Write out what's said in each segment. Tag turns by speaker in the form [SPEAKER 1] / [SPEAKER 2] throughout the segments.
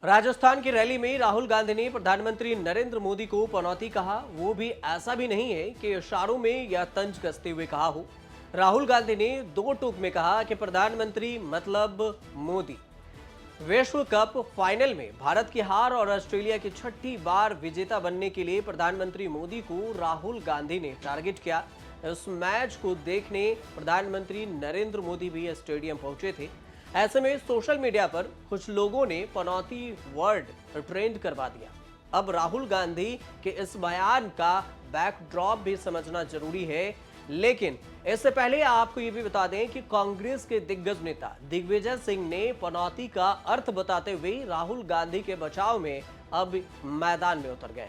[SPEAKER 1] राजस्थान की रैली में राहुल गांधी ने प्रधानमंत्री नरेंद्र मोदी को पनौती कहा। वो भी ऐसा भी नहीं है कि इशारों में या तंज कसते हुए कहा हो। राहुल गांधी ने दो टूक में कहा कि प्रधानमंत्री मतलब मोदी। विश्व कप फाइनल में भारत की हार और ऑस्ट्रेलिया की छठी बार विजेता बनने के लिए प्रधानमंत्री मोदी को राहुल गांधी ने टारगेट किया। इस मैच को देखने प्रधानमंत्री नरेंद्र मोदी भी स्टेडियम पहुंचे थे। ऐसे में सोशल मीडिया पर कुछ लोगों ने पनौती वर्ड ट्रेंड करवा दिया। अब राहुल गांधी के इस बयान का बैकड्रॉप भी समझना जरूरी है, लेकिन इससे पहले आपको ये भी बता दें कि कांग्रेस के दिग्गज नेता दिग्विजय सिंह ने पनौती का अर्थ बताते हुए राहुल गांधी के बचाव में अब मैदान में उतर गए।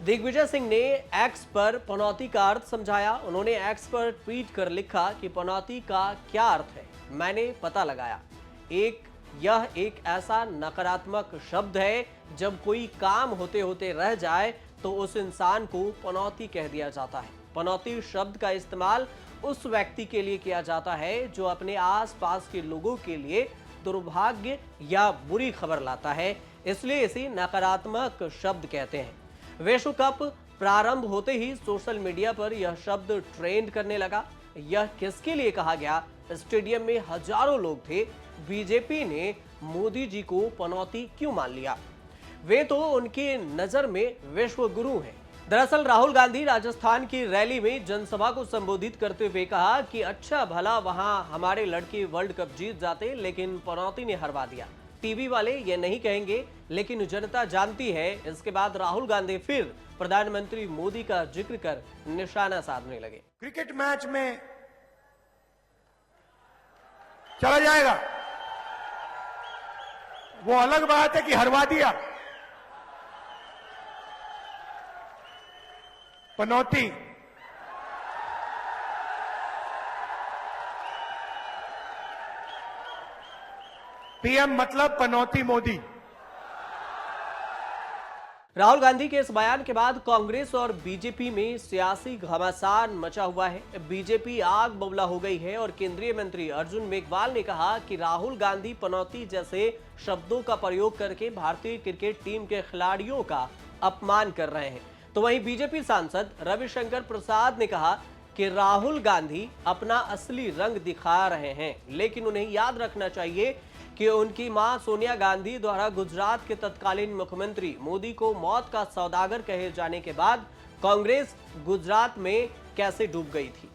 [SPEAKER 1] दिग्विजय सिंह ने एक्स पर पनौती का अर्थ समझाया। उन्होंने एक्स पर ट्वीट कर लिखा कि पनौती का क्या अर्थ है, मैंने पता लगाया। यह एक ऐसा नकारात्मक शब्द है, जब कोई काम होते होते रह जाए तो उस इंसान को पनौती कह दिया जाता है। पनौती शब्द का इस्तेमाल उस व्यक्ति के लिए किया जाता है जो अपने आसपास के लोगों के लिए दुर्भाग्य या बुरी खबर लाता है, इसलिए इसे नकारात्मक शब्द कहते हैं। विश्व कप प्रारंभ होते ही सोशल मीडिया पर यह शब्द ट्रेंड करने लगा। यह किसके लिए कहा गया? स्टेडियम में हजारों लोग थे। बीजेपी ने मोदी जी को पनौती क्यों मान लिया? वे तो उनकी नजर में विश्व गुरु हैं। दरअसल राहुल गांधी राजस्थान की रैली में जनसभा को संबोधित करते हुए कहा कि अच्छा भला वहां हमारे लड़के वर्ल्ड कप जीत जाते, लेकिन पनौती ने हरवा दिया। टीवी वाले ये नहीं कहेंगे, लेकिन जनता जानती है। इसके बाद राहुल गांधी फिर प्रधानमंत्री मोदी का जिक्र कर निशाना साधने लगे।
[SPEAKER 2] क्रिकेट मैच में चला जाएगा, वो अलग बात है कि हरवा दिया। पनौती पीएम मतलब पनौती मोदी।
[SPEAKER 1] राहुल गांधी के इस बयान के बाद कांग्रेस और बीजेपी में सियासी घमासान मचा हुआ है। बीजेपी आग बबूला हो गई है और केंद्रीय मंत्री अर्जुन मेघवाल ने कहा कि राहुल गांधी पनौती जैसे शब्दों का प्रयोग करके भारतीय क्रिकेट टीम के खिलाड़ियों का अपमान कर रहे हैं। तो वहीं बीजेपी सांसद रविशंकर प्रसाद ने कहा कि राहुल गांधी अपना असली रंग दिखा रहे हैं, लेकिन उन्हें याद रखना चाहिए कि उनकी मां सोनिया गांधी द्वारा गुजरात के तत्कालीन मुख्यमंत्री मोदी को मौत का सौदागर कहे जाने के बाद कांग्रेस गुजरात में कैसे डूब गई थी।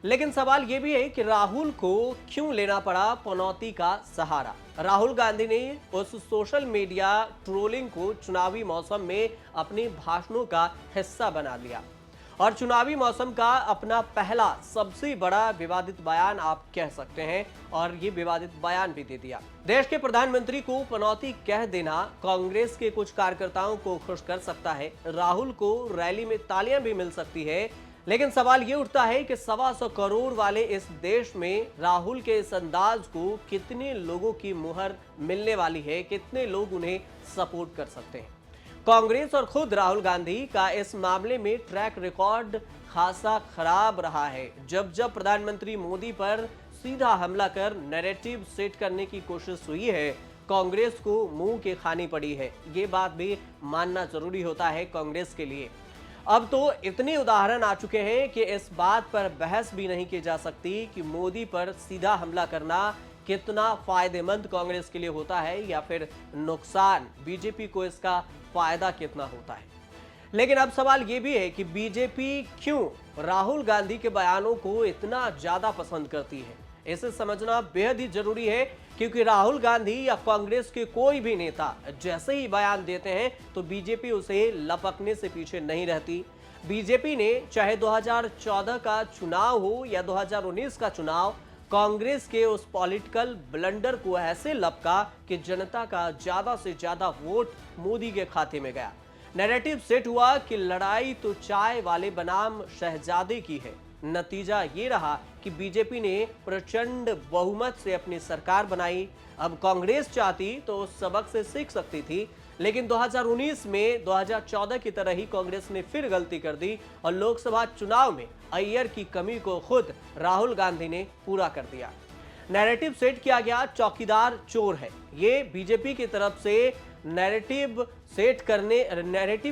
[SPEAKER 1] लेकिन सवाल यह भी है कि राहुल को क्यों लेना पड़ा पनौती का सहारा? राहुल गांधी ने उस सोशल मीडिया ट्रोलिंग को चुनावी मौसम में अपने भाषणों का हिस्सा बना लिया और चुनावी मौसम का अपना पहला सबसे बड़ा विवादित बयान आप कह सकते हैं, और ये विवादित बयान भी दे दिया। देश के प्रधानमंत्री को पनौती कह देना कांग्रेस के कुछ कार्यकर्ताओं को खुश कर सकता है। राहुल को रैली में तालियां भी मिल सकती है, लेकिन सवाल ये उठता है कि 125 करोड़ वाले इस देश में राहुल के इस अंदाज को कितने लोगों की मुहर मिलने वाली है, कितने लोग उन्हें सपोर्ट कर सकते हैं। कांग्रेस और खुद राहुल गांधी का इस मामले में ट्रैक रिकॉर्ड खासा खराब रहा है। जब जब प्रधानमंत्री मोदी पर सीधा हमला कर नैरेटिव सेट करने की कोशिश हुई है, कांग्रेस को मुंह की खानी पड़ी है। ये बात भी मानना जरूरी होता है कांग्रेस के लिए। अब तो इतने उदाहरण आ चुके हैं कि इस बात पर बहस भी नहीं की जा सकती कि मोदी पर सीधा हमला करना कितना फायदेमंद कांग्रेस के लिए होता है या फिर नुकसान, बीजेपी को इसका फायदा कितना होता है। लेकिन अब सवाल यह भी है कि बीजेपी क्यों राहुल गांधी के बयानों को इतना ज्यादा पसंद करती है। इसे समझना बेहद ही जरूरी है, क्योंकि राहुल गांधी या कांग्रेस के कोई भी नेता जैसे ही बयान देते हैं तो बीजेपी उसे लपकने से पीछे नहीं रहती। बीजेपी ने चाहे 2014 का चुनाव हो या 2019 का चुनाव, कांग्रेस के उस पॉलिटिकल ब्लंडर को ऐसे लपका कि जनता का ज्यादा से ज्यादा वोट मोदी के खाते में गया। नैरेटिव सेट हुआ कि लड़ाई तो चाय वाले बनाम शहजादे की है। नतीजा ये रहा कि बीजेपी ने प्रचंड बहुमत से अपनी सरकार बनाई। अब कांग्रेस चाहती तो उस सबक से सीख सकती थी, लेकिन 2019 में 2014 की तरह ही कांग्रेस ने फिर गलती कर दी और लोकसभा चुनाव में अय्यर की कमी को खुद राहुल गांधी ने पूरा कर दिया। नैरेटिव सेट किया गया, चौकीदार चोर है। ये बीजेपी की तरफ से नैरेटिव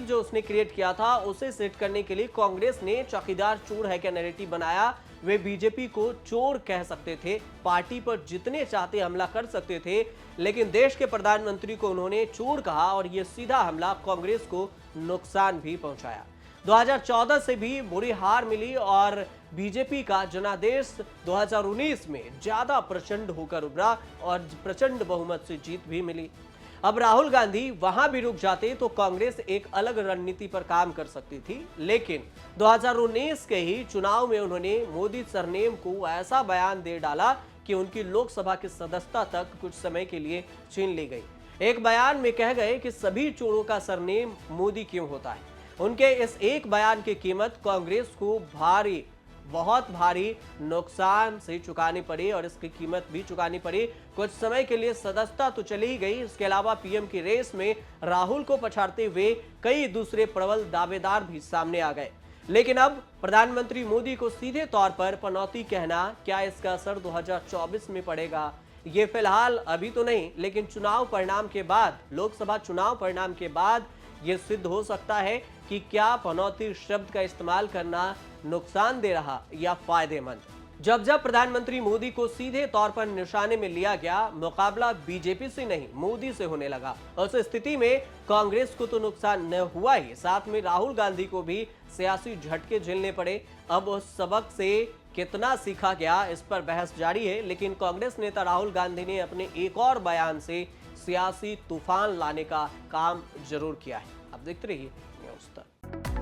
[SPEAKER 1] जो उसने क्रिएट किया था उसे सेट करने के लिए कांग्रेस ने चौकीदार चोर है क्या नैरेटिव बनाया। वे बीजेपी को चोर कह सकते थे, पार्टी पर जितने चाहते हमला कर सकते थे, लेकिन देश के प्रधानमंत्री को उन्होंने चोर कहा और यह सीधा हमला कांग्रेस को नुकसान भी पहुंचाया। 2014 से भी बुरी हार मिली और बीजेपी का जनादेश 2019 में ज्यादा प्रचंड होकर उभरा और प्रचंड बहुमत से जीत भी मिली। अब राहुल गांधी वहां भी रुक जाते तो कांग्रेस एक अलग रणनीति पर काम कर सकती थी, लेकिन 2019 के ही चुनाव में उन्होंने मोदी सरनेम को ऐसा बयान दे डाला कि उनकी लोकसभा की सदस्यता तक कुछ समय के लिए छीन ली गई। एक बयान में कह गए कि सभी चोरों का सरनेम मोदी क्यों होता है। उनके इस एक बयान की कीमत कांग्रेस को बहुत भारी नुकसान से चुकानी पड़ी और इसकी कीमत भी चुकानी पड़ी। कुछ समय के लिए सदस्यता तो चली ही गई, इसके अलावा पीएम की रेस में राहुल को पछाड़ते हुए कई दूसरे प्रबल दावेदार भी सामने आ गए। लेकिन अब प्रधानमंत्री मोदी को सीधे तौर पर पनौती कहना, क्या इसका असर 2024 में पड़ेगा? ये फिलहाल अभी तो नहीं, लेकिन चुनाव परिणाम के बाद, लोकसभा चुनाव परिणाम के बाद ये सिद्ध हो सकता है कि क्या पनौती शब्द का इस्तेमाल करना नुकसान दे रहा या फायदेमंद। जब प्रधानमंत्री मोदी को सीधे तौर पर निशाने में लिया गया, मुकाबला बीजेपी से नहीं मोदी से होने लगा। उस स्थिति में कांग्रेस को तो नुकसान न हुआ ही, साथ में राहुल गांधी को भी सियासी झटके झेलने पड़े। अब उस सबक से कितना सीखा गया, इस पर बहस जारी है, लेकिन कांग्रेस नेता राहुल गांधी ने अपने एक और बयान से सियासी तूफान लाने का काम जरूर किया है। अब देखते रहिए न्यूज़ तक।